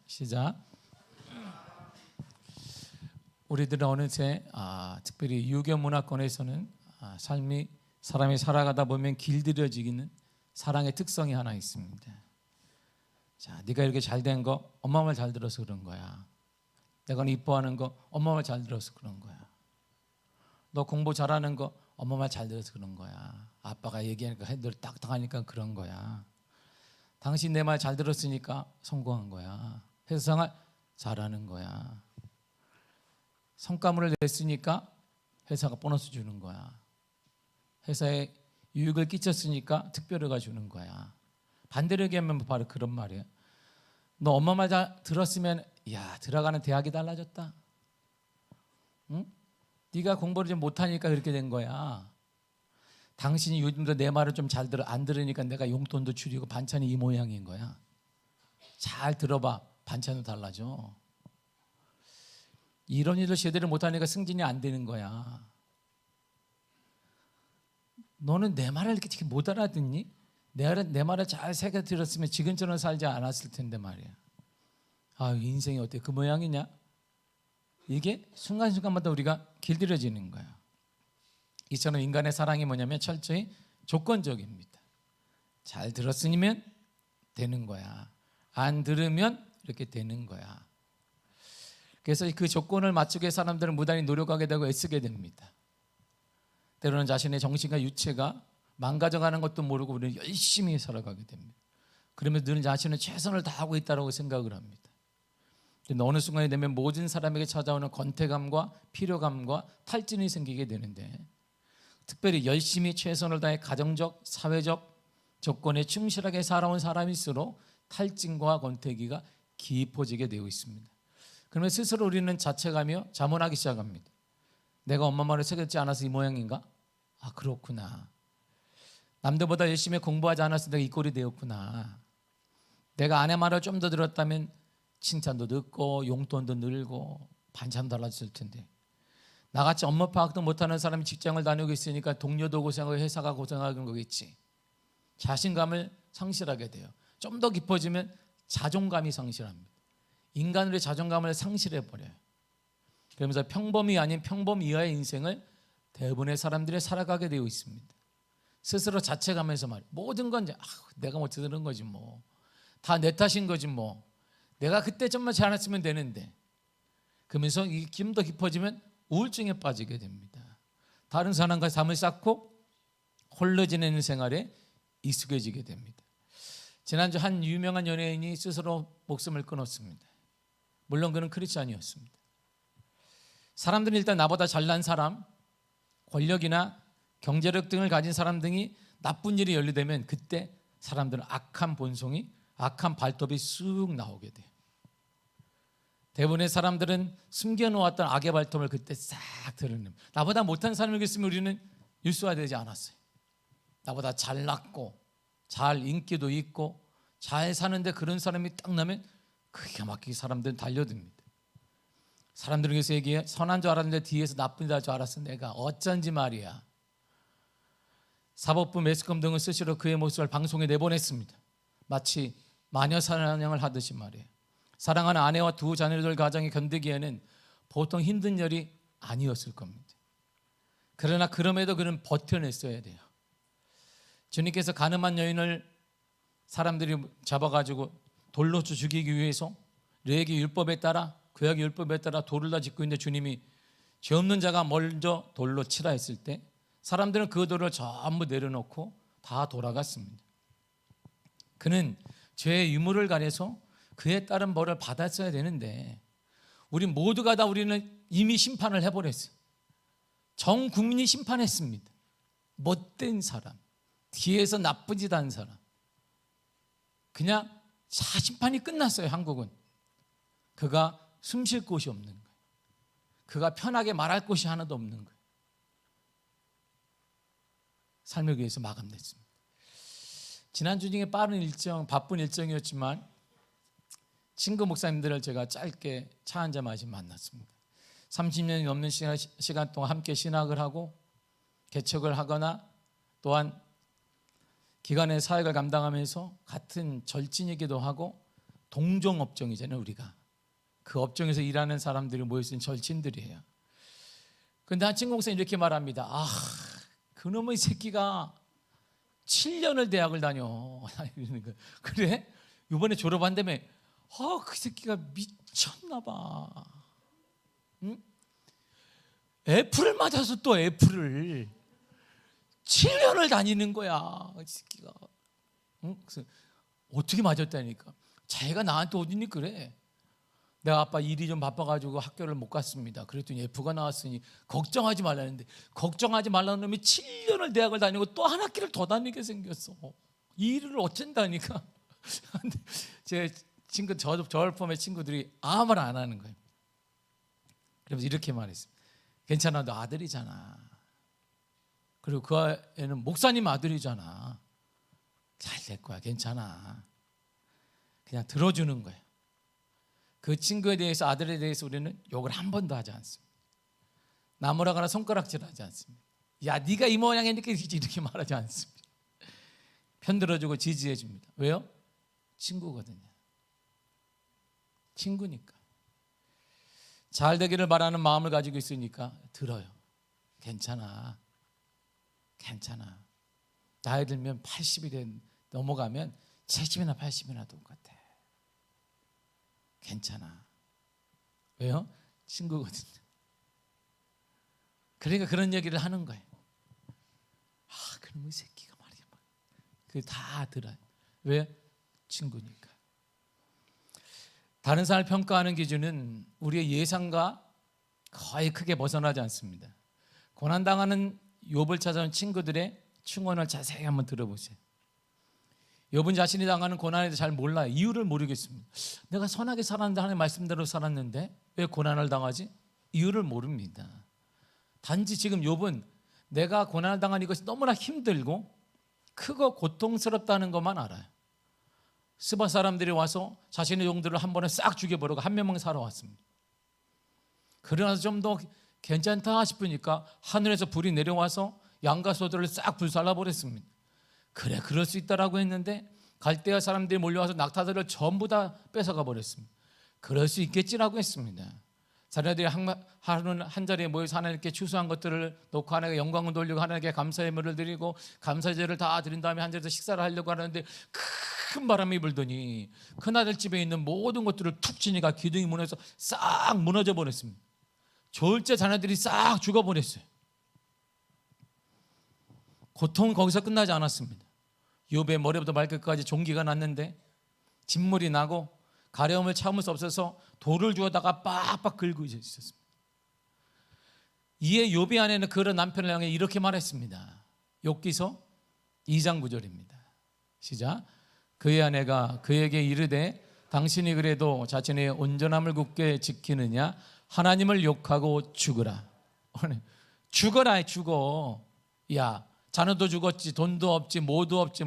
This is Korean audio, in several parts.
시작. 우리들은 어느새 특별히 유교 문화권에서는 사람이 살아가다 보면 길들여지기는 사랑의 특성이 하나 있습니다. 자, 네가 이렇게 잘된 거 엄마 말 잘 들어서 그런 거야. 내가 이뻐하는 거 엄마 말 잘 들어서 그런 거야. 너 공부 잘하는 거 엄마 말 잘 들어서 그런 거야. 아빠가 얘기하니까 해들 딱딱하니까 그런 거야. 당신 내 말 잘 들었으니까 성공한 거야. 회사 잘하는 거야. 성과물을 냈으니까 회사가 보너스 주는 거야. 회사에 유익을 끼쳤으니까 특별회가 주는 거야. 반대로 얘기하면 바로 그런 말이야. 너 엄마 말 잘 들었으면 야, 들어가는 대학이 달라졌다. 응? 네가 공부를 좀 못하니까 그렇게 된 거야. 당신이 요즘도 내 말을 좀 잘 안 들으니까 내가 용돈도 줄이고 반찬이 이 모양인 거야. 잘 들어봐. 반찬도 달라져. 이런 일을 제대로 못하니까 승진이 안 되는 거야. 너는 내 말을 이렇게 못 알아듣니? 내 말을 잘 새겨 들었으면 지금처럼 살지 않았을 텐데 말이야. 인생이 어때? 그 모양이냐? 이게 순간순간마다 우리가 길들여지는 거야. 이처럼 인간의 사랑이 뭐냐면 철저히 조건적입니다. 잘 들었으면 되는 거야. 안 들으면 이렇게 되는 거야. 그래서 그 조건을 맞추기 위해 사람들은 무단히 노력하게 되고 애쓰게 됩니다. 때로는 자신의 정신과 유체가 망가져가는 것도 모르고 우리는 열심히 살아가게 됩니다. 그러면서 늘 자신은 최선을 다하고 있다고 생각을 합니다. 근데 어느 순간이 되면 모든 사람에게 찾아오는 권태감과 피로감과 탈진이 생기게 되는데, 특별히 열심히 최선을 다해 가정적, 사회적 조건에 충실하게 살아온 사람일수록 탈진과 권태기가 깊어지게 되어 있습니다. 그러면 스스로 우리는 자책하며 자문하기 시작합니다. 내가 엄마 말을 새겼지 않아서 이 모양인가? 그렇구나. 남들보다 열심히 공부하지 않아서 내가 이 꼴이 되었구나. 내가 아내 말을 좀 더 들었다면 칭찬도 듣고 용돈도 늘고 반찬도 달라졌을 텐데, 나같이 업무 파악도 못하는 사람이 직장을 다니고 있으니까 동료도 고생하고 회사가 고생하는 거겠지. 자신감을 상실하게 돼요. 좀 더 깊어지면 자존감이 상실합니다. 인간의 자존감을 상실해버려요. 그러면서 평범이 아닌 평범 이하의 인생을 대부분의 사람들이 살아가게 되어 있습니다. 스스로 자책하면서 말이에요. 모든 건 내가 못해서 그런 거지 뭐. 다 내 탓인 거지 뭐. 내가 그때 좀만 잘했으면 되는데. 그러면서 좀 더 깊어지면 우울증에 빠지게 됩니다. 다른 사람과 삶을 쌓고 홀로 지내는 생활에 익숙해지게 됩니다. 지난주 한 유명한 연예인이 스스로 목숨을 끊었습니다. 물론 그는 크리스찬이었습니다. 사람들은 일단 나보다 잘난 사람, 권력이나 경제력 등을 가진 사람 등이 나쁜 일이 연루되면 그때 사람들은 악한 본성이, 악한 발톱이 쑥 나오게 돼요. 대부분의 사람들은 숨겨놓았던 악의 발톱을 그때 싹 드러냅니다. 나보다 못한 사람을 있으면 우리는 일수화되지 않았어요. 나보다 잘났고 잘 인기도 있고 잘 사는데 그런 사람이 딱 나면 기가 막히게 사람들은 달려듭니다. 사람들은 그래서 얘기해, 선한 줄 알았는데 뒤에서 나쁜 줄 알았어. 내가 어쩐지 말이야. 사법부 매스컴 등을 수시로 그의 모습을 방송에 내보냈습니다. 마치 마녀 사냥을 하듯이 말이에요. 사랑하는 아내와 두 자녀들 가정이 견디기에는 보통 힘든 일이 아니었을 겁니다. 그러나 그럼에도 그는 버텨냈어야 돼요. 주님께서 가늠한 여인을 사람들이 잡아가지고 돌로 죽이기 위해서 레위기 율법에 따라, 구약 율법에 따라 돌을 다 짓고 있는데, 주님이 죄 없는 자가 먼저 돌로 치라 했을 때 사람들은 그 돌을 전부 내려놓고 다 돌아갔습니다. 그는 죄의 유무를 가려서 그에 따른 벌을 받았어야 되는데, 우리 모두가 다 우리는 이미 심판을 해버렸어요. 전 국민이 심판했습니다. 못된 사람, 뒤에서 나쁜 짓 한 사람, 그냥 심판이 끝났어요. 한국은 그가 숨 쉴 곳이 없는 거예요. 그가 편하게 말할 곳이 하나도 없는 거예요. 삶을 위해서 마감됐습니다. 지난주 중에 바쁜 일정이었지만 친구 목사님들을 제가 짧게 차 한잔 마시고 만났습니다. 30년이 넘는 시간 동안 함께 신학을 하고 개척을 하거나 또한 기관의 사역을 감당하면서 같은 절친이기도 하고 동종 업종이잖아요. 우리가 그 업종에서 일하는 사람들이 모여있는 절친들이에요. 근데 한 친구 목사님 이렇게 말합니다. 그놈의 새끼가 7년을 대학을 다녀. 그래? 이번에 졸업한다며. 그 새끼가 미쳤나 봐. 응? 애플을 맞아서 또 애플을 7년을 다니는 거야. 이 새끼가. 응? 그래서 어떻게 맞았다니까. 자기가 나한테 어디니 그래. 내가 아빠 일이 좀 바빠가지고 학교를 못 갔습니다. 그랬더니 F가 나왔으니 걱정하지 말라는데, 걱정하지 말라는 놈이 7년을 대학을 다니고 또 한 학기를 더 다니게 생겼어. 이 일을 어쩐다니까. 제 친구, 저를 포함해 친구들이 아무 말 안 하는 거예요. 그래서 이렇게 말했습니다. 괜찮아, 너 아들이잖아. 그리고 그 애는 목사님 아들이잖아. 잘 될 거야, 괜찮아. 그냥 들어주는 거예요. 그 친구에 대해서, 아들에 대해서 우리는 욕을 한 번도 하지 않습니다. 나무라거나 손가락질하지 않습니다. 야, 네가 이 모양이니까 이렇게 말하지 않습니다. 편들어주고 지지해 줍니다. 왜요? 친구거든요. 친구니까. 잘 되기를 바라는 마음을 가지고 있으니까 들어요. 괜찮아. 괜찮아. 나이 들면 80이 넘어가면 70이나 80이나 똑같아. 괜찮아. 왜요? 친구거든요. 그러니까 그런 얘기를 하는 거예요. 그놈의 새끼가 말이야. 그 다 들어요. 왜? 친구니까. 다른 사람을 평가하는 기준은 우리의 예상과 거의 크게 벗어나지 않습니다. 고난당하는 욥을 찾아온 친구들의 충언을 자세히 한번 들어보세요. 욥은 자신이 당하는 고난에 대해 잘 몰라요. 이유를 모르겠습니다. 내가 선하게 살았는데, 하나님 말씀대로 살았는데 왜 고난을 당하지? 이유를 모릅니다. 단지 지금 욥은 내가 고난을 당한 이것이 너무나 힘들고 크고 고통스럽다는 것만 알아요. 스바 사람들이 와서 자신의 종들을 한 번에 싹 죽여버리고 한 명만 살아왔습니다. 그러나서 좀 더 괜찮다 싶으니까 하늘에서 불이 내려와서 양과 소들을 싹 불살라버렸습니다. 그래, 그럴 수 있다라고 했는데 갈대아 사람들이 몰려와서 낙타들을 전부 다 뺏어가 버렸습니다. 그럴 수 있겠지라고 했습니다. 자녀들이 하루는 한 자리에 모여서 하나님께 추수한 것들을 놓고 하나님께 영광을 돌리고 하나님께 감사의 예물을 드리고 감사제를 다 드린 다음에 한 자리에서 식사를 하려고 하는데 큰 바람이 불더니 큰아들 집에 있는 모든 것들을 툭 치니까 기둥이 무너져서 싹 무너져 버렸습니다. 졸제 자녀들이 싹 죽어버렸어요. 고통은 거기서 끝나지 않았습니다. 욥의 머리부터 발끝까지 종기가 났는데 진물이 나고 가려움을 참을 수 없어서 돌을 주워다가 빡빡 긁고 있었습니다. 이에 욥의 아내는 그런 남편을 향해 이렇게 말했습니다. 욥기서 2장 9절입니다. 시작. 그의 아내가 그에게 이르되 당신이 그래도 자신의 온전함을 굳게 지키느냐? 하나님을 욕하고 죽으라. 죽어라, 죽어. 야, 자녀도 죽었지, 돈도 없지, 뭐도 없지,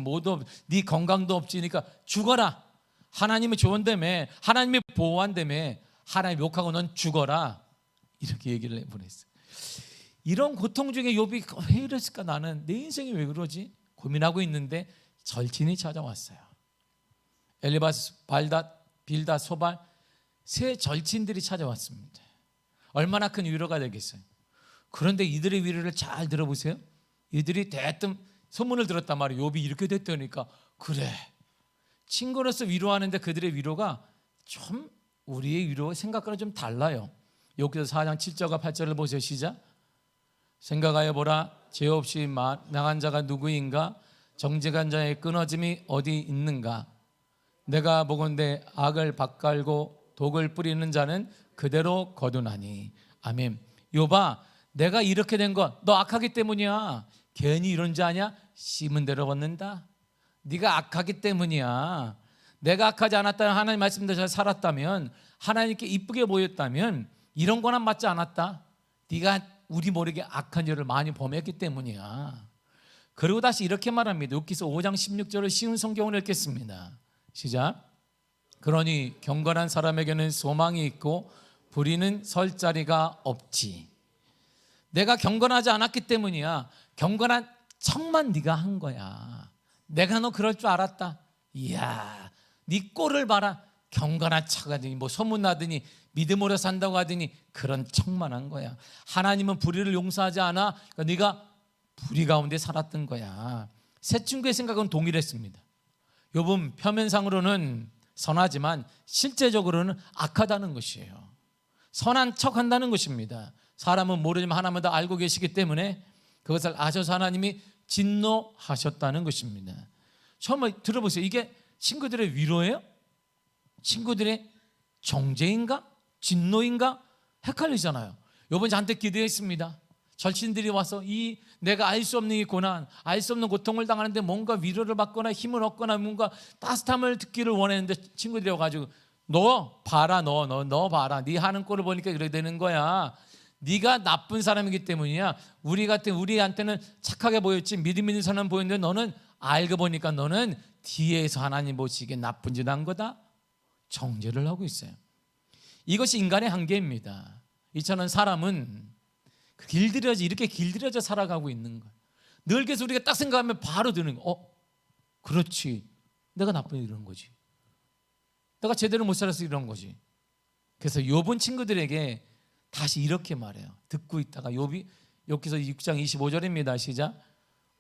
네 건강도 없지니까 죽어라. 하나님이 좋은다며, 하나님이 보호한다며, 하나님 욕하고 넌 죽어라. 이렇게 얘기를 해보냈어요. 이런 고통 중에 욥이 왜 이랬을까? 나는 내 인생이 왜 그러지? 고민하고 있는데 절친이 찾아왔어요. 엘리바스, 발닷, 빌닷, 소발 세 절친들이 찾아왔습니다. 얼마나 큰 위로가 되겠어요. 그런데 이들의 위로를 잘 들어보세요. 이들이 대뜸 소문을 들었단 말이에요. 욥이 이렇게 됐다니까. 그래, 친구로서 위로하는데 그들의 위로가 좀 우리의 위로 생각과는 좀 달라요. 욥기서 4장 7절과 8절을 보세요. 시작. 생각하여 보라, 죄 없이 나간 자가 누구인가? 정직한 자의 끊어짐이 어디 있는가? 내가 보건대 악을 밭갈고 독을 뿌리는 자는 그대로 거두나니. 아멘. 욥아, 내가 이렇게 된 건 너 악하기 때문이야. 괜히 이런 자 아니야? 심은 대로 얻는다. 네가 악하기 때문이야. 내가 악하지 않았다면, 하나님 말씀대로 잘 살았다면, 하나님께 이쁘게 보였다면 이런 거는 맞지 않았다. 네가 우리 모르게 악한 일을 많이 범했기 때문이야. 그리고 다시 이렇게 말합니다. 욥기서 5장 16절을 쉬운 성경을 읽겠습니다. 시작. 그러니 경건한 사람에게는 소망이 있고 불의는 설 자리가 없지. 내가 경건하지 않았기 때문이야. 경건한 척만 네가 한 거야. 내가 너 그럴 줄 알았다. 이야, 네 꼴을 봐라. 경건한 척하더니 뭐 소문나더니 믿음으로 산다고 하더니 그런 척만 한 거야. 하나님은 불의를 용서하지 않아. 그러니까 네가 불의 가운데 살았던 거야. 세 친구의 생각은 동일했습니다. 욥은 표면상으로는 선하지만 실제적으로는 악하다는 것이에요. 선한 척한다는 것입니다. 사람은 모르지만 하나님은 다 알고 계시기 때문에 그것을 아셔서 하나님이 진노하셨다는 것입니다. 처음 들어보세요. 이게 친구들의 위로예요? 친구들의 정죄인가? 진노인가? 헷갈리잖아요. 욥은 잔뜩 기도했습니다. 절친들이 와서 이 내가 알 수 없는 이 고난, 알 수 없는 고통을 당하는데 뭔가 위로를 받거나 힘을 얻거나 뭔가 따뜻함을 듣기를 원했는데 친구들이 와가지고 너 봐라, 너 봐라, 네 하는 꼴을 보니까 그래 되는 거야. 네가 나쁜 사람이기 때문이야. 우리한테는 착하게 보였지 믿음 있는 사람 보였는데 너는 알고 보니까 너는 뒤에서 하나님 보시기에 나쁜 짓 한 거다. 정죄를 하고 있어요. 이것이 인간의 한계입니다. 이처럼 사람은 이렇게 길들여져 살아가고 있는 거예요. 늘 계속 우리가 딱 생각하면 바로 드는 거. 그렇지. 내가 나쁜 이런 거지. 내가 제대로 못 살아서 이런 거지. 그래서 욥은 친구들에게 다시 이렇게 말해요. 듣고 있다가 욥기서 6장 25절입니다. 시작.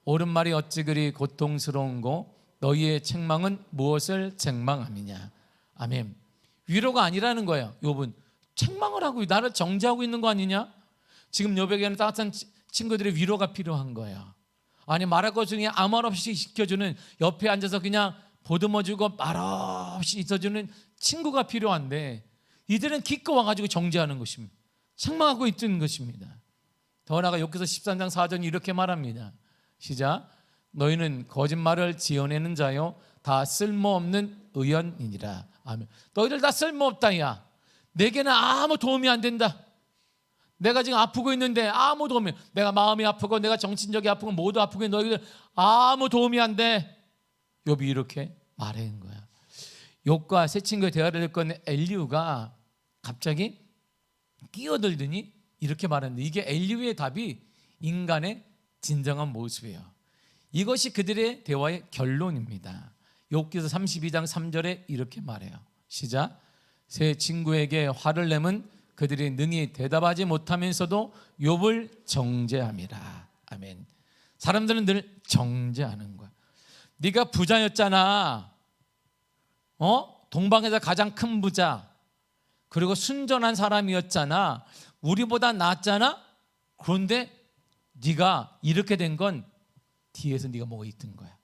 옳은 말이 어찌 그리 고통스러운고 너희의 책망은 무엇을 책망함이냐. 아멘. 위로가 아니라는 거예요. 욥은 책망을 하고 나를 정죄하고 있는 거 아니냐. 지금 욥에게는 따뜻한 친구들의 위로가 필요한 거예요. 아니 말할 것 중에 아무 말 없이 시켜주는, 옆에 앉아서 그냥 보듬어주고 말 없이 있어주는 친구가 필요한데 이들은 기껏 와가지고 정죄하는 것입니다. 책망하고 있는 것입니다. 더 나아가 욥기서 13장 4절이 이렇게 말합니다. 시작. 너희는 거짓말을 지어내는 자요 다 쓸모없는 의연이니라. 아멘. 너희들 다 쓸모없다. 야, 내게는 아무 도움이 안 된다. 내가 지금 아프고 있는데 아무 도움이, 내가 마음이 아프고 내가 정신적이 아프고 모두 아프고 너희들 아무 도움이 안 돼. 욥이 이렇게 말하는 거야. 욥과 새 친구의 대화를 듣고 엘리후가 갑자기 끼어들더니 이렇게 말하는데 이게 엘리후의 답이 인간의 진정한 모습이에요. 이것이 그들의 대화의 결론입니다. 욥기서 32장 3절에 이렇게 말해요. 시작. 새 친구에게 화를 내면 그들이 능히 대답하지 못하면서도 욥을 정죄함이라. 아멘. 사람들은 늘 정죄하는 거야. 네가 부자였잖아. 동방에서 가장 큰 부자. 그리고 순전한 사람이었잖아. 우리보다 낫잖아. 그런데 네가 이렇게 된 건 뒤에서 네가 뭐가 있던 거야.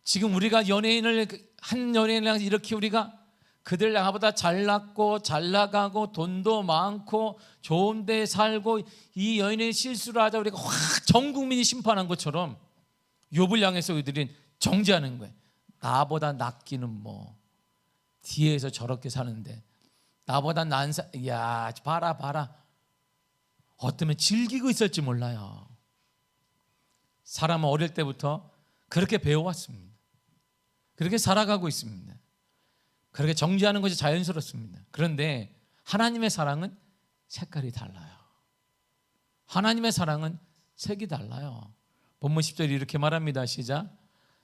지금 우리가 한 연예인을 향해서 이렇게 우리가 그들 나보다 잘났고 잘나가고 돈도 많고 좋은 데 살고 이 연예인 실수를 하자 우리가 확 전 국민이 심판한 것처럼 욥을 향해서 그들은 정죄하는 거예요. 나보다 낫기는 뭐 뒤에서 저렇게 사는데 나보다 야 봐라 어쩌면 즐기고 있을지 몰라요. 사람은 어릴 때부터 그렇게 배워왔습니다. 그렇게 살아가고 있습니다. 그렇게 정죄하는 것이 자연스럽습니다. 그런데 하나님의 사랑은 색깔이 달라요. 하나님의 사랑은 색이 달라요. 본문 10절이 이렇게 말합니다. 시작.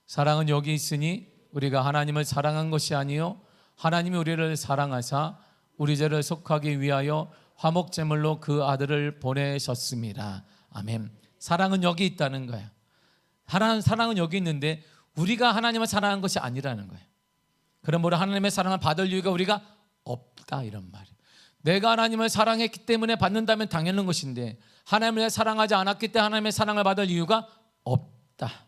사랑은 여기 있으니 우리가 하나님을 사랑한 것이 아니요 하나님이 우리를 사랑하사 우리 죄를 속하기 위하여 화목제물로 그 아들을 보내셨습니다. 아멘. 사랑은 여기 있다는 거예요. 사랑은 여기 있는데 우리가 하나님을 사랑한 것이 아니라는 거예요. 그러므로 하나님의 사랑을 받을 이유가 우리가 없다 이런 말이에요. 내가 하나님을 사랑했기 때문에 받는다면 당연한 것인데 하나님을 사랑하지 않았기 때문에 하나님의 사랑을 받을 이유가 없다.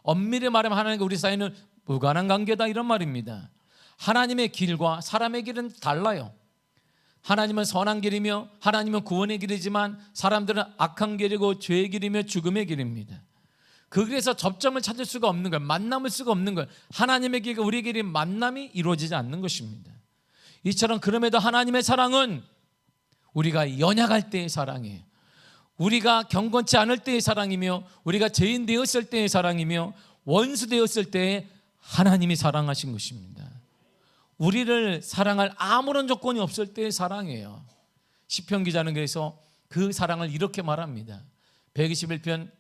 엄밀히 말하면 하나님과 우리 사이는 무관한 관계다 이런 말입니다. 하나님의 길과 사람의 길은 달라요. 하나님은 선한 길이며 하나님은 구원의 길이지만 사람들은 악한 길이고 죄의 길이며 죽음의 길입니다. 그래서 접점을 찾을 수가 없는 거예요. 만남을 수가 없는 거예요. 하나님의 길과 우리의 길이 만남이 이루어지지 않는 것입니다. 이처럼 그럼에도 하나님의 사랑은 우리가 연약할 때의 사랑이에요. 우리가 경건치 않을 때의 사랑이며 우리가 죄인 되었을 때의 사랑이며 원수 되었을 때에 하나님이 사랑하신 것입니다. 우리를 사랑할 아무런 조건이 없을 때의 사랑이에요. 시편 기자는 그래서 그 사랑을 이렇게 말합니다. 121편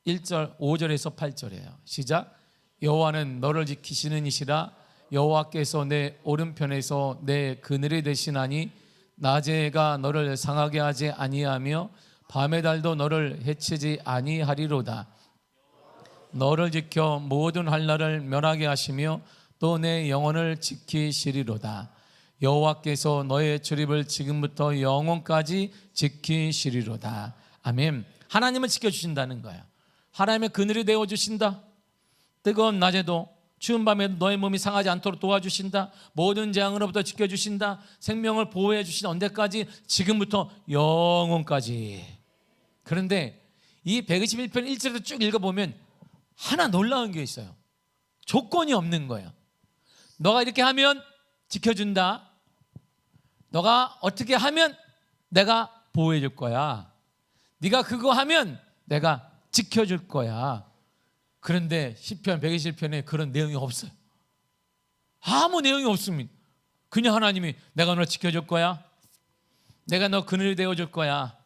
1절 5절에서 8절이에요. 시작. 여호와는 너를 지키시는 이시라. 여호와께서 내 오른편에서 내 그늘이 되시나니 낮에가 너를 상하게 하지 아니하며 밤의 달도 너를 해치지 아니하리로다. 너를 지켜 모든 환난을 면하게 하시며 또 내 영혼을 지키시리로다. 여호와께서 너의 출입을 지금부터 영원까지 지키시리로다. 아멘. 하나님을 지켜주신다는 거야. 하나님의 그늘이 되어주신다. 뜨거운 낮에도 추운 밤에도 너의 몸이 상하지 않도록 도와주신다. 모든 재앙으로부터 지켜주신다. 생명을 보호해 주신 언제까지? 지금부터 영원까지. 그런데 이 121편 1절에도 쭉 읽어보면 하나 놀라운 게 있어요. 조건이 없는 거예요. 너가 이렇게 하면 지켜준다. 너가 어떻게 하면 내가 보호해 줄 거야. 네가 그거 하면 내가 지켜줄 거야. 그런데 시편 121편에 그런 내용이 없어요. 아무 내용이 없습니다. 그냥 하나님이 내가 너를 지켜줄 거야. 내가 너 그늘이 되어줄 거야.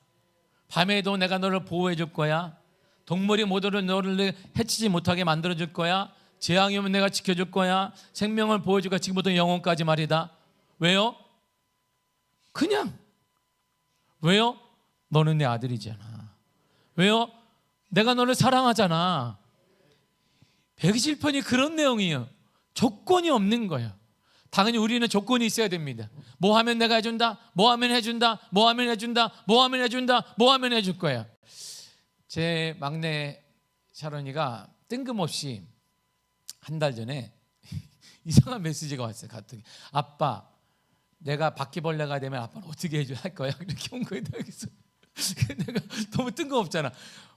밤에도 내가 너를 보호해 줄 거야. 동물이 모두를 너를 해치지 못하게 만들어줄 거야. 재앙이 오면 내가 지켜줄 거야. 생명을 보호해줄 거야. 지금부터 영원까지 말이다. 왜요? 그냥. 왜요? 너는 내 아들이잖아. 왜요? 내가 너를 사랑하잖아. 121편이 그런 내용이에요. 조건이 없는 거예요. 당연히 우리는 조건이 있어야 됩니다. 뭐 하면 내가 해준다. 뭐 하면 해준다. 뭐 하면 해준다. 뭐 하면 해준다. 뭐 하면 해줄 거야. 제 막내 샤론이가 뜬금없이 한 달 전에 이상한 메시지가 왔어요. 카톡에. 아빠, 내가 바퀴벌레가 되면 아빠는 어떻게 할 거야? 이렇게 온 거예요. 내가 너무 뜬금없잖아.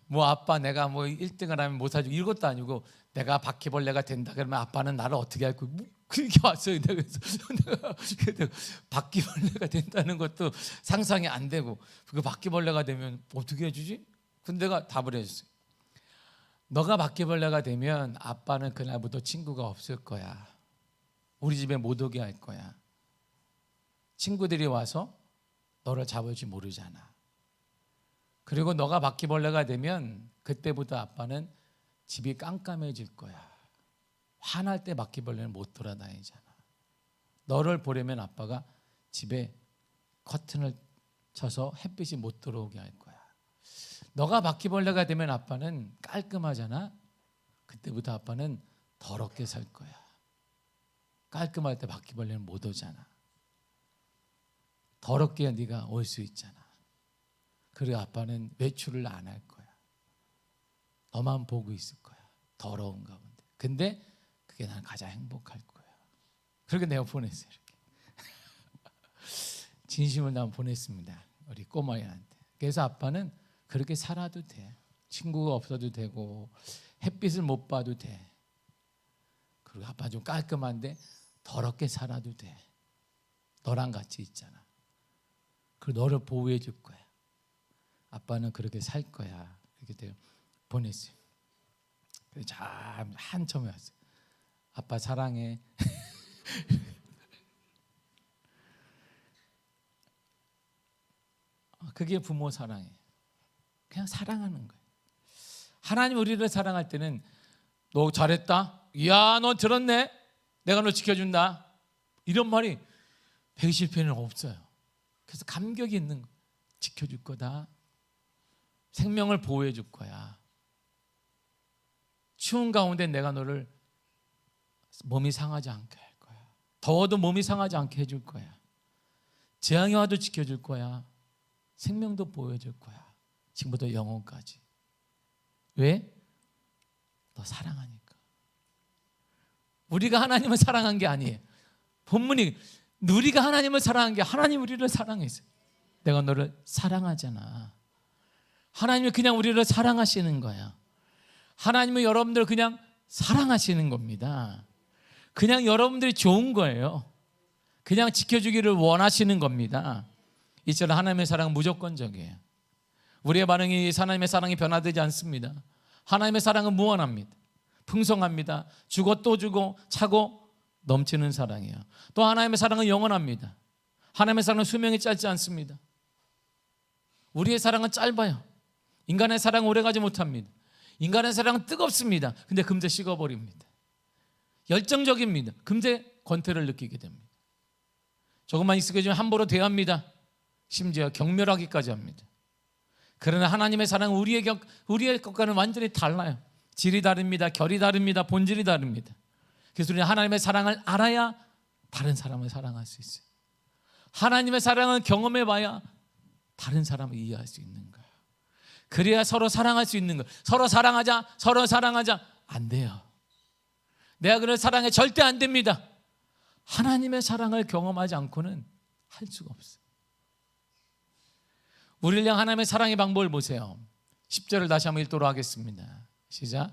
뭐 아빠 내가 뭐 1등을 하면 못 사주고 이것도 아니고 내가 바퀴벌레가 된다 그러면 아빠는 나를 어떻게 할 거야? 그렇게 왔어요. 그래서 내가 바퀴벌레가 된다는 것도 상상이 안 되고 그 바퀴벌레가 되면 어떻게 해주지? 근데 내가 답을 해줬어요. 너가 바퀴벌레가 되면 아빠는 그날부터 친구가 없을 거야. 우리 집에 못 오게 할 거야. 친구들이 와서 너를 잡을지 모르잖아. 그리고 너가 바퀴벌레가 되면 그때부터 아빠는 집이 깜깜해질 거야. 화날 때 바퀴벌레는 못 돌아다니잖아. 너를 보려면 아빠가 집에 커튼을 쳐서 햇빛이 못 들어오게 할 거야. 너가 바퀴벌레가 되면 아빠는 깔끔하잖아. 그때부터 아빠는 더럽게 살 거야. 깔끔할 때 바퀴벌레는 못 오잖아. 더럽게 네가 올 수 있잖아. 그래 아빠는 외출을 안 할 거야. 너만 보고 있을 거야. 더러운 가운데. 근데 그게 난 가장 행복할 거야. 그렇게 내가 보냈어요. 이렇게. 진심을 난 보냈습니다. 우리 꼬마애한테. 그래서 아빠는 그렇게 살아도 돼. 친구가 없어도 되고 햇빛을 못 봐도 돼. 그리고 아빠 좀 깔끔한데 더럽게 살아도 돼. 너랑 같이 있잖아. 그리고 너를 보호해 줄 거야. 아빠는 그렇게 살 거야. 이렇게 보냈어요. 그래서 참 한참에 왔어요. 아빠 사랑해. 그게 부모 사랑이에요. 그냥 사랑하는 거예요. 하나님 우리를 사랑할 때는 너 잘했다. 이야 너 들었네. 내가 너 지켜준다. 이런 말이 121편에는 없어요. 그래서 감격이 있는 거예요. 지켜줄 거다. 생명을 보호해 줄 거야. 추운 가운데 내가 너를 몸이 상하지 않게 할 거야. 더워도 몸이 상하지 않게 해줄 거야. 재앙이 와도 지켜줄 거야. 생명도 보호해 줄 거야. 지금부터 영원까지. 왜? 너 사랑하니까. 우리가 하나님을 사랑한 게 아니에요. 본문이 우리가 하나님을 사랑한 게 하나님 우리를 사랑했어요. 내가 너를 사랑하잖아. 하나님이 그냥 우리를 사랑하시는 거야. 하나님은 여러분들 그냥 사랑하시는 겁니다. 그냥 여러분들이 좋은 거예요. 그냥 지켜주기를 원하시는 겁니다. 이처럼 하나님의 사랑은 무조건적이에요. 우리의 반응이 하나님의 사랑이 변화되지 않습니다. 하나님의 사랑은 무한합니다. 풍성합니다. 주고 또 주고 차고 넘치는 사랑이에요. 또 하나님의 사랑은 영원합니다. 하나님의 사랑은 수명이 짧지 않습니다. 우리의 사랑은 짧아요. 인간의 사랑은 오래가지 못합니다. 인간의 사랑은 뜨겁습니다. 근데 금세 식어버립니다. 열정적입니다. 금세 권태를 느끼게 됩니다. 조금만 익숙해지면 함부로 대합니다. 심지어 경멸하기까지 합니다. 그러나 하나님의 사랑은 우리의 것과는 완전히 달라요. 질이 다릅니다. 결이 다릅니다. 본질이 다릅니다. 그래서 우리는 하나님의 사랑을 알아야 다른 사람을 사랑할 수 있어요. 하나님의 사랑을 경험해봐야 다른 사람을 이해할 수 있는 거예요. 그래야 서로 사랑할 수 있는 거예요. 서로 사랑하자 안 돼요. 내가 그를 사랑해 절대 안 됩니다. 하나님의 사랑을 경험하지 않고는 할 수가 없어요. 우리를 향한 하나님의 사랑의 방법을 보세요. 10절을 다시 한번 읽도록 하겠습니다. 시작.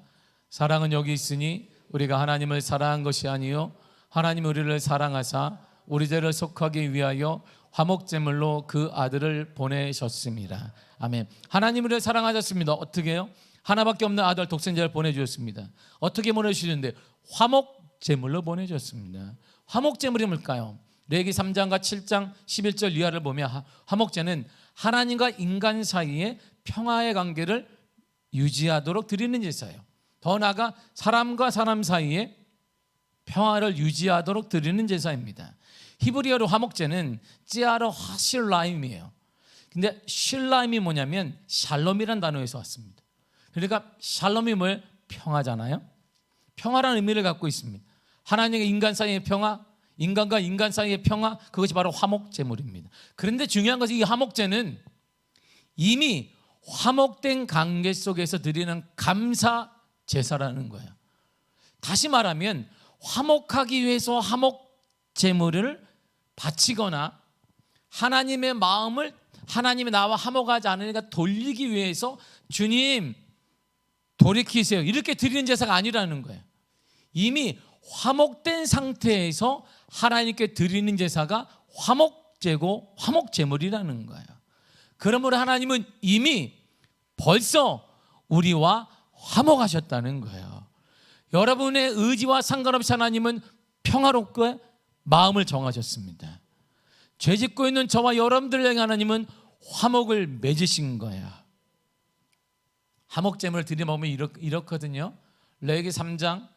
사랑은 여기 있으니 우리가 하나님을 사랑한 것이 아니요 하나님 우리를 사랑하사 우리 죄를 속하기 위하여 화목제물로 그 아들을 보내셨습니다. 아멘. 하나님 우리를 사랑하셨습니다. 어떻게 해요? 하나밖에 없는 아들 독생자를 보내주셨습니다. 어떻게 보내주시는데? 화목제물로 보내주셨습니다. 화목제물이 뭘까요? 레위기 3장과 7장 11절 이하를 보면 화목제는 하나님과 인간 사이에 평화의 관계를 유지하도록 드리는 제사예요. 더 나아가 사람과 사람 사이에 평화를 유지하도록 드리는 제사입니다. 히브리어로 화목제는 찌아르 하실라임이에요. 근데 실라임이 뭐냐면 샬롬이라는 단어에서 왔습니다. 그러니까 샬롬이 뭘? 평화잖아요. 평화라는 의미를 갖고 있습니다. 하나님과 인간 사이의 평화, 인간과 인간 사이의 평화, 그것이 바로 화목제물입니다. 그런데 중요한 것은 이 화목제는 이미 화목된 관계 속에서 드리는 감사 제사라는 거예요. 다시 말하면 화목하기 위해서 화목제물을 바치거나 하나님의 마음을 하나님이 나와 화목하지 않으니까 돌리기 위해서 주님 돌이키세요 이렇게 드리는 제사가 아니라는 거예요. 이미 화목된 상태에서 하나님께 드리는 제사가 화목제고 화목제물이라는 거예요. 그러므로 하나님은 이미 벌써 우리와 화목하셨다는 거예요. 여러분의 의지와 상관없이 하나님은 평화롭게 마음을 정하셨습니다. 죄짓고 있는 저와 여러분들을 향해 하나님은 화목을 맺으신 거예요. 화목제물을 드리면 이렇거든요. 레위기 3장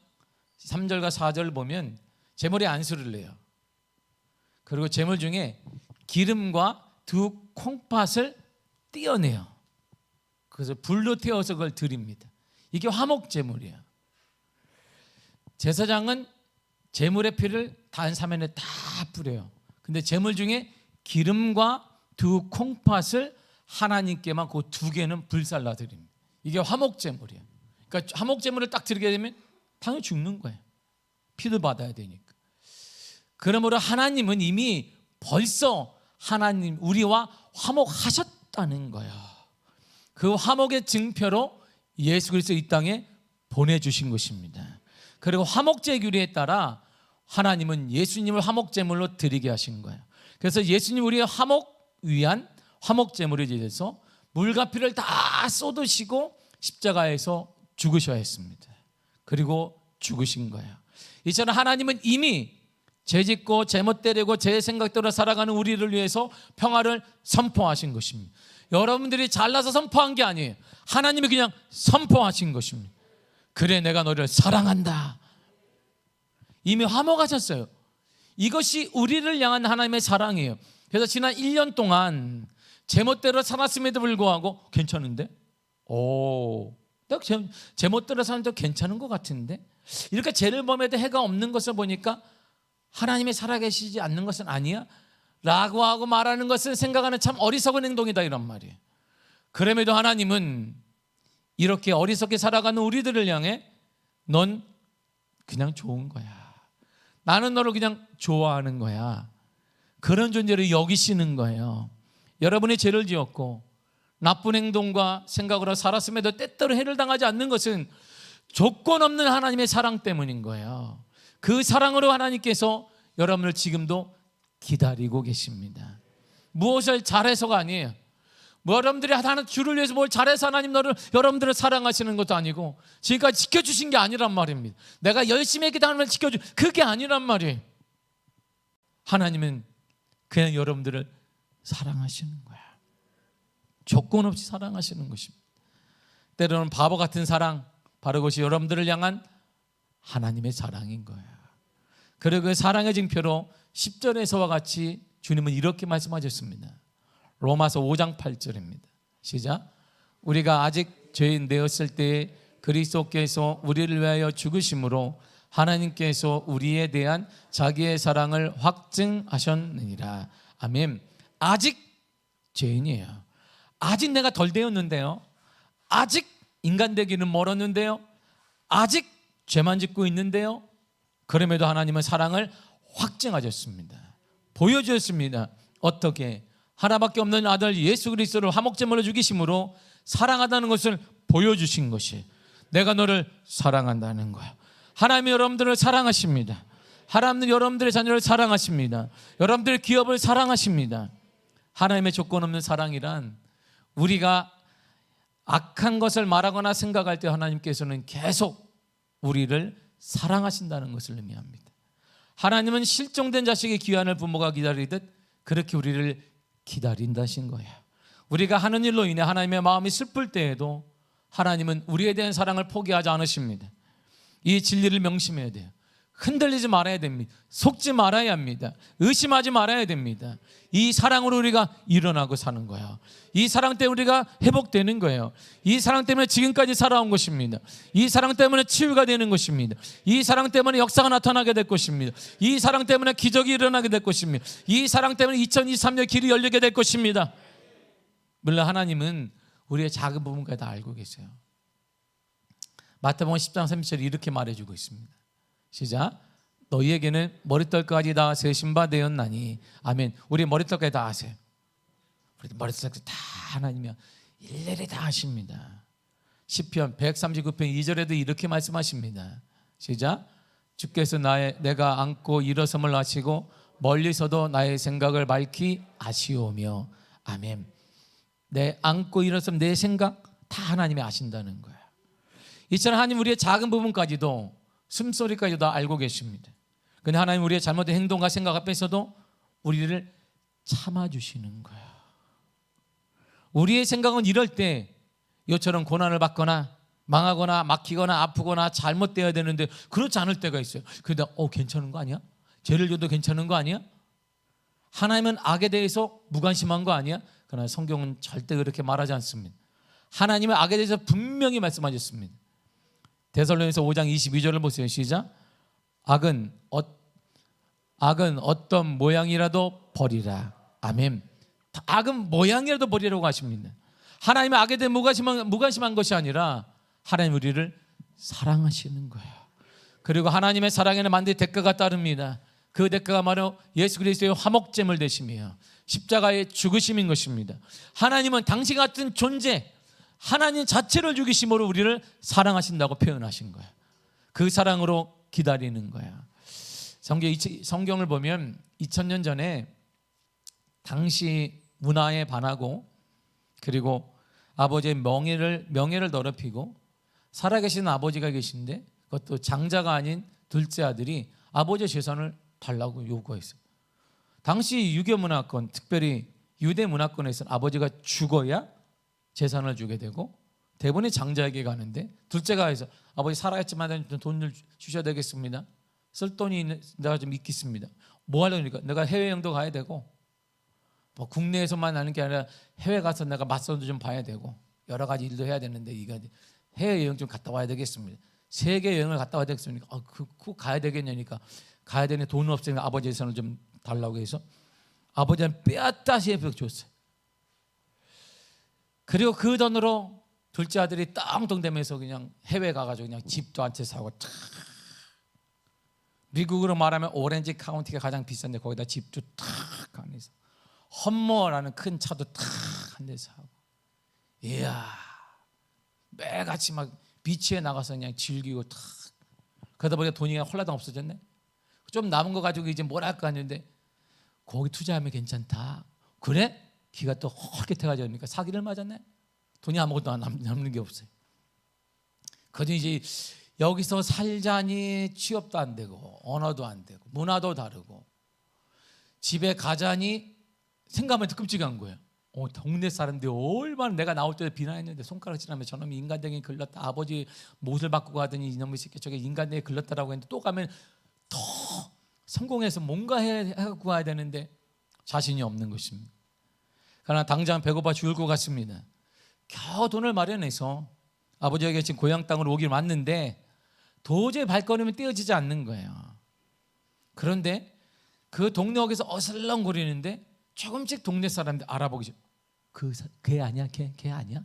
3절과 4절을 보면 제물에 안수를 내요. 그리고 제물 중에 기름과 두 콩팥을 떼어내요. 그래서 불로 태워서 그걸 드립니다. 이게 화목제물이에요. 제사장은 제물의 피를 단사면에 다 뿌려요. 근데 제물 중에 기름과 두 콩팥을 하나님께만 그 두 개는 불살라 드립니다. 이게 화목제물이에요. 그러니까 화목제물을 딱 드리게 되면 당연히 죽는 거예요. 피도 받아야 되니까. 그러므로 하나님은 이미 벌써 하나님 우리와 화목하셨다는 거예요. 그 화목의 증표로 예수 그리스도 이 땅에 보내주신 것입니다. 그리고 화목제 규례에 따라 하나님은 예수님을 화목제물로 드리게 하신 거예요. 그래서 예수님 우리의 화목 위한 화목제물에 대해서 물과 피를 다 쏟으시고 십자가에서 죽으셔야 했습니다. 그리고 죽으신 거예요. 이처럼 하나님은 이미 죄짓고 제멋대로고 제 생각대로 살아가는 우리를 위해서 평화를 선포하신 것입니다. 여러분들이 잘나서 선포한 게 아니에요. 하나님이 그냥 선포하신 것입니다. 그래 내가 너를 사랑한다. 이미 화목하셨어요. 이것이 우리를 향한 하나님의 사랑이에요. 그래서 지난 1년 동안 제멋대로 살았음에도 불구하고 괜찮은데? 내가 제멋대로 사는데 괜찮은 것 같은데? 이렇게 죄를 범해도 해가 없는 것을 보니까 하나님이 살아계시지 않는 것은 아니야? 라고 하고 말하는 것은 생각하는 참 어리석은 행동이다 이런 말이에요. 그럼에도 하나님은 이렇게 어리석게 살아가는 우리들을 향해 넌 그냥 좋은 거야. 나는 너를 그냥 좋아하는 거야. 그런 존재를 여기시는 거예요. 여러분이 죄를 지었고 나쁜 행동과 생각으로 살았음에도 때때로 해를 당하지 않는 것은 조건 없는 하나님의 사랑 때문인 거예요. 그 사랑으로 하나님께서 여러분을 지금도 기다리고 계십니다. 무엇을 잘해서가 아니에요. 여러분들이 하나님 주를 위해서 뭘 잘해서 하나님 여러분들을 사랑하시는 것도 아니고 지금까지 지켜주신 게 아니란 말입니다. 내가 열심히 했기 때문에 그게 아니란 말이에요. 하나님은 그냥 여러분들을 사랑하시는 거야. 조건 없이 사랑하시는 것입니다. 때로는 바보 같은 사랑, 바로 그것이 여러분들을 향한 하나님의 사랑인 거야. 그리고 그 사랑의 징표로 10절에서와 같이 주님은 이렇게 말씀하셨습니다. 로마서 5장 8절입니다. 시작. 우리가 아직 죄인 되었을 때 그리스도께서 우리를 위하여 죽으심으로 하나님께서 우리에 대한 자기의 사랑을 확증하셨느니라. 아멘. 아직 죄인이에요. 아직 내가 덜 되었는데요. 아직 인간 되기는 멀었는데요. 아직 죄만 짓고 있는데요. 그럼에도 하나님은 사랑을 확증하셨습니다. 보여주셨습니다. 어떻게? 하나밖에 없는 아들 예수 그리스도를 화목제물로 죽이심으로 사랑하다는 것을 보여주신 것이, 내가 너를 사랑한다는 거야. 하나님이 여러분들을 사랑하십니다. 하나님은 여러분들의 자녀를 사랑하십니다. 여러분들의 기업을 사랑하십니다. 하나님의 조건 없는 사랑이란, 우리가 악한 것을 말하거나 생각할 때 하나님께서는 계속 우리를 사랑하신다는 것을 의미합니다. 하나님은 실종된 자식의 귀환을 부모가 기다리듯 그렇게 우리를 기다린다신 거예요. 우리가 하는 일로 인해 하나님의 마음이 슬플 때에도 하나님은 우리에 대한 사랑을 포기하지 않으십니다. 이 진리를 명심해야 돼요. 흔들리지 말아야 됩니다. 속지 말아야 합니다. 의심하지 말아야 됩니다. 이 사랑으로 우리가 일어나고 사는 거예요. 이 사랑 때문에 우리가 회복되는 거예요. 이 사랑 때문에 지금까지 살아온 것입니다. 이 사랑 때문에 치유가 되는 것입니다. 이 사랑 때문에 역사가 나타나게 될 것입니다. 이 사랑 때문에 기적이 일어나게 될 것입니다. 이 사랑 때문에 2023년 길이 열리게 될 것입니다. 물론 하나님은 우리의 작은 부분까지 다 알고 계세요. 마태복음 10장 30절에 이렇게 말해주고 있습니다. 시작. 너희에게는 머리털까지 다 세신 바 되었나니. 아멘. 우리 머리털까지 다 아세요. 우리 머리털까지 다 하나님이 일일이 다 하십니다. 시편 139편 2절에도 이렇게 말씀하십니다. 시작. 주께서 내가 안고 일어섬을 아시고 멀리서도 나의 생각을 밝히 아시오며. 아멘. 내 안고 일어섬 내 생각 다 하나님이 아신다는 거예요. 이처럼 하나님 우리의 작은 부분까지도, 숨소리까지도 알고 계십니다. 근데 하나님 우리의 잘못된 행동과 생각 앞에서도 우리를 참아주시는 거예요. 우리의 생각은 이럴 때 이처럼 고난을 받거나 망하거나 막히거나 아프거나 잘못되어야 되는데 그렇지 않을 때가 있어요. 그러다 괜찮은 거 아니야? 죄를 져도 괜찮은 거 아니야? 하나님은 악에 대해서 무관심한 거 아니야? 그러나 성경은 절대 그렇게 말하지 않습니다. 하나님은 악에 대해서 분명히 말씀하셨습니다. 데살로니가서 5장 22절을 보세요. 시작. 악은 어떤 모양이라도 버리라. 아멘. 악은 모양이라도 버리라고 하십니다. 하나님은 악에 대해 무관심한 것이 아니라 하나님 우리를 사랑하시는 거예요. 그리고 하나님의 사랑에는 반드시 대가가 따릅니다. 그 대가가 바로 예수 그리스도의 화목제물 되심이에요. 십자가의 죽으심인 것입니다. 하나님은 당신 같은 존재, 하나님 자체를 죽이심으로 우리를 사랑하신다고 표현하신 거예요. 그 사랑으로 기다리는 거야. 성경을 보면 2000년 전에 당시 문화에 반하고 그리고 아버지의 명예를 더럽히고 살아계신 아버지가 계신데 그것도 장자가 아닌 둘째 아들이 아버지의 재산을 달라고 요구했어요. 당시 유교 문화권, 특별히 유대 문화권에서는 아버지가 죽어야 재산을 주게 되고 대부분이 장자에게 가는데, 둘째가 해서 아버지 살아있지만 돈을 주셔야 되겠습니다. 쓸 돈이 내가 좀 있겠습니다. 뭐 하려니까 내가 해외여행도 가야 되고 뭐 국내에서만 하는 게 아니라 해외 가서 내가 맞선도 좀 봐야 되고 여러 가지 일도 해야 되는데 이거 해외여행 좀 갔다 와야 되겠습니다. 세계 여행을 갔다 와야 되겠습니까? 그거 가야 되겠냐니까 가야 되는 돈은 없으니까 아버지 재산을 좀 달라고 해서 아버지는 빼앗다시 줬어요. 그리고 그 돈으로 둘째 아들이 떵떵대면서 그냥 해외 가가지고 그냥 집도 한 채 사고 탁, 미국으로 말하면 오렌지 카운티가 가장 비싼데 거기다 집도 탁 안에서 험머라는 큰 차도 탁 한 대 사고, 이야 매같이 막 비치에 나가서 그냥 즐기고 탁. 그러다 보니까 돈이 홀라당 없어졌네. 좀 남은 거 가지고 이제 뭘 할까 했는데 거기 투자하면 괜찮다. 그래? 기가 또 헐끗해가지고 사기를 맞았네. 돈이 아무것도 남는 게 없어요. 그래도 이제 여기서 살자니 취업도 안 되고 언어도 안 되고 문화도 다르고 집에 가자니 생각하면 끔찍한 거예요. 동네 사람들이 얼마나 내가 나올 때 비난했는데 손가락질하면 저놈이 인간댕이 글렀다. 아버지 못을 바꾸고 하더니 이놈의 새끼 저게 인간댕이 글렀다라고 했는데 또 가면 더 성공해서 뭔가 해갖고 와야 되는데 자신이 없는 것입니다. 그러나 당장 배고파 죽을 것 같습니다. 겨우 돈을 마련해서 아버지가 계신 고향 땅으로 오길 왔는데 도저히 발걸음이 떼어지지 않는 거예요. 그런데 그 동네역에서 어슬렁거리는데 조금씩 동네 사람들 알아보기 시작. 걔 아니야? 걔 아니야?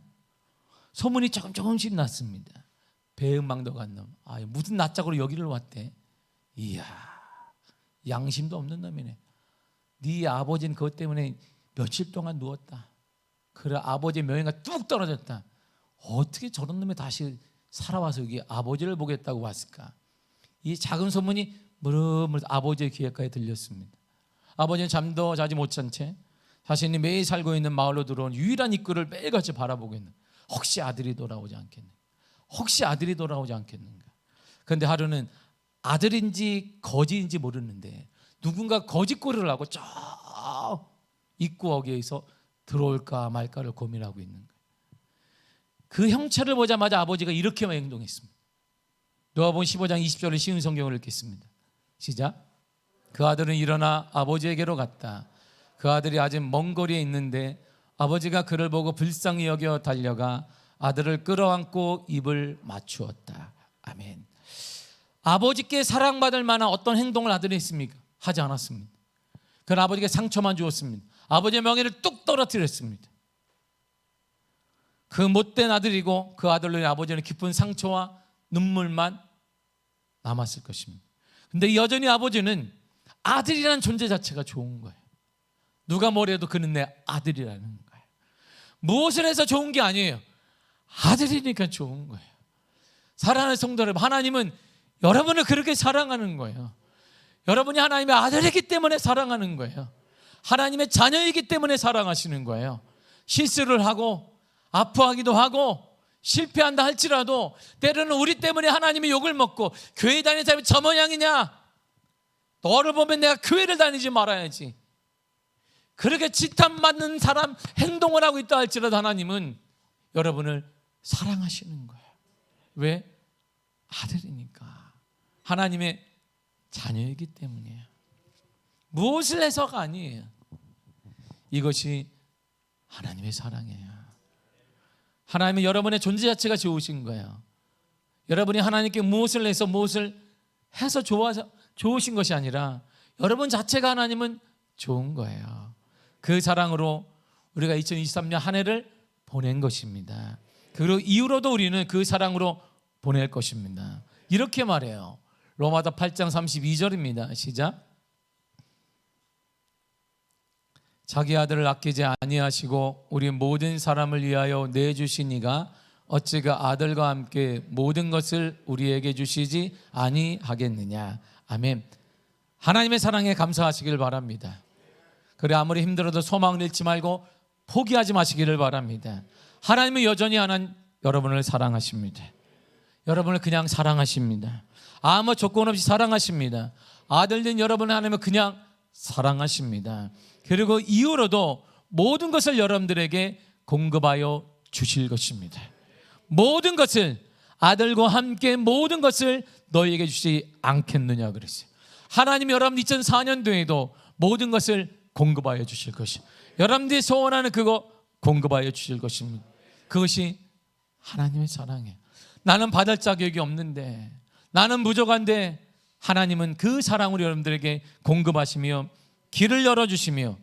소문이 조금씩 났습니다. 배은망덕 간 놈. 무슨 낯짝으로 여기를 왔대. 이야, 양심도 없는 놈이네. 네 아버지는 그것 때문에 며칠 동안 누웠다. 그래 아버지의 명예가 뚝 떨어졌다. 어떻게 저런 놈이 다시 살아와서 여기 아버지를 보겠다고 왔을까? 이 작은 소문이 무르무르 아버지의 귀에까지 들렸습니다. 아버지는 잠도 자지 못한 채 자신이 매일 살고 있는 마을로 들어온 유일한 입구를 매일같이 바라보고 있는, 혹시 아들이 돌아오지 않겠는가? 혹시 아들이 돌아오지 않겠는가? 그런데 하루는 아들인지 거지인지 모르는데 누군가 거짓골을 하고 저 입구 어귀에서 들어올까 말까를 고민하고 있는 거예요. 그 형체를 보자마자 아버지가 이렇게만 행동했습니다. 누가복음 15장 20절의 쉬운 성경을 읽겠습니다. 시작. 그 아들은 일어나 아버지에게로 갔다. 그 아들이 아직 먼 거리에 있는데 아버지가 그를 보고 불쌍히 여겨 달려가 아들을 끌어안고 입을 맞추었다. 아멘. 아버지께 사랑받을 만한 어떤 행동을 아들이 했습니까? 하지 않았습니다. 그는 아버지께 상처만 주었습니다. 아버지의 명예를 뚝 떨어뜨렸습니다. 그 못된 아들이고 그 아들로 인해 아버지는 깊은 상처와 눈물만 남았을 것입니다. 근데 여전히 아버지는 아들이라는 존재 자체가 좋은 거예요. 누가 뭐래도 그는 내 아들이라는 거예요. 무엇을 해서 좋은 게 아니에요. 아들이니까 좋은 거예요. 사랑하는 성도 여러분, 하나님은 여러분을 그렇게 사랑하는 거예요. 여러분이 하나님의 아들이기 때문에 사랑하는 거예요. 하나님의 자녀이기 때문에 사랑하시는 거예요. 실수를 하고 아파하기도 하고 실패한다 할지라도 때로는 우리 때문에 하나님의 욕을 먹고 교회 다니는 사람이 저 모양이냐, 너를 보면 내가 교회를 다니지 말아야지, 그렇게 지탄받는 사람 행동을 하고 있다 할지라도 하나님은 여러분을 사랑하시는 거예요. 왜? 아들이니까, 하나님의 자녀이기 때문이에요. 무엇을 해서가 아니에요. 이것이 하나님의 사랑이에요. 하나님은 여러분의 존재 자체가 좋으신 거예요. 여러분이 하나님께 무엇을 해서 무엇을 해서 좋으신 것이 아니라 여러분 자체가 하나님은 좋은 거예요. 그 사랑으로 우리가 2023년 한 해를 보낸 것입니다. 그리고 이후로도 우리는 그 사랑으로 보낼 것입니다. 이렇게 말해요. 로마서 8장 32절입니다. 시작. 자기 아들을 아끼지 아니하시고 우리 모든 사람을 위하여 내주신 이가 어찌 그 아들과 함께 모든 것을 우리에게 주시지 아니하겠느냐. 아멘. 하나님의 사랑에 감사하시길 바랍니다. 그래 아무리 힘들어도 소망을 잃지 말고 포기하지 마시기를 바랍니다. 하나님은 여전히 여러분을 사랑하십니다. 여러분을 그냥 사랑하십니다. 아무 조건 없이 사랑하십니다. 아들된 여러분을 하나님은 그냥 사랑하십니다. 그리고 이후로도 모든 것을 여러분들에게 공급하여 주실 것입니다. 모든 것을, 아들과 함께 모든 것을 너희에게 주시지 않겠느냐 그랬어요. 하나님이 여러분 2004년도에도 모든 것을 공급하여 주실 것이, 여러분들이 소원하는 그거 공급하여 주실 것입니다. 그것이 하나님의 사랑이에요. 나는 받을 자격이 없는데, 나는 부족한데 하나님은 그 사랑으로 여러분들에게 공급하시며 길을 열어주시며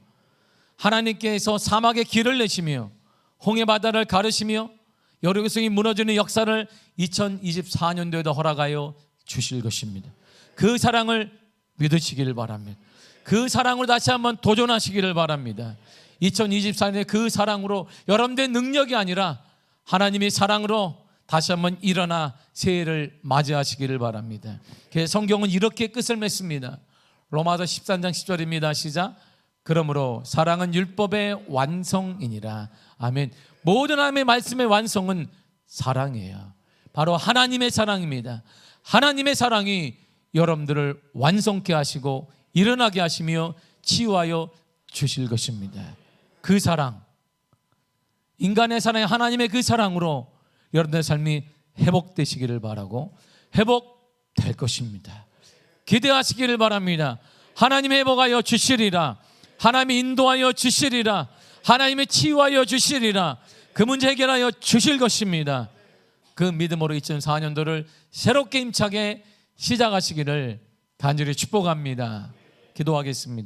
하나님께서 사막에 길을 내시며 홍해 바다를 가르시며 여리고성이 무너지는 역사를 2024년도에도 허락하여 주실 것입니다. 그 사랑을 믿으시기를 바랍니다. 그 사랑으로 다시 한번 도전하시기를 바랍니다. 2024년에 그 사랑으로 여러분들의 능력이 아니라 하나님의 사랑으로 다시 한번 일어나 새해를 맞이하시기를 바랍니다. 그래서 성경은 이렇게 끝을 맺습니다. 로마서 13장 10절입니다. 시작. 그러므로 사랑은 율법의 완성이니라. 아멘. 모든 하나님의 말씀의 완성은 사랑이에요. 바로 하나님의 사랑입니다. 하나님의 사랑이 여러분들을 완성케 하시고 일어나게 하시며 치유하여 주실 것입니다. 그 사랑, 인간의 사랑이 하나님의 그 사랑으로 여러분들의 삶이 회복되시기를 바라고 회복될 것입니다. 기대하시기를 바랍니다. 하나님의 회복하여 주시리라. 하나님이 인도하여 주시리라. 하나님의 치유하여 주시리라. 그 문제 해결하여 주실 것입니다. 그 믿음으로 2004년도를 새롭게 힘차게 시작하시기를 간절히 축복합니다. 기도하겠습니다.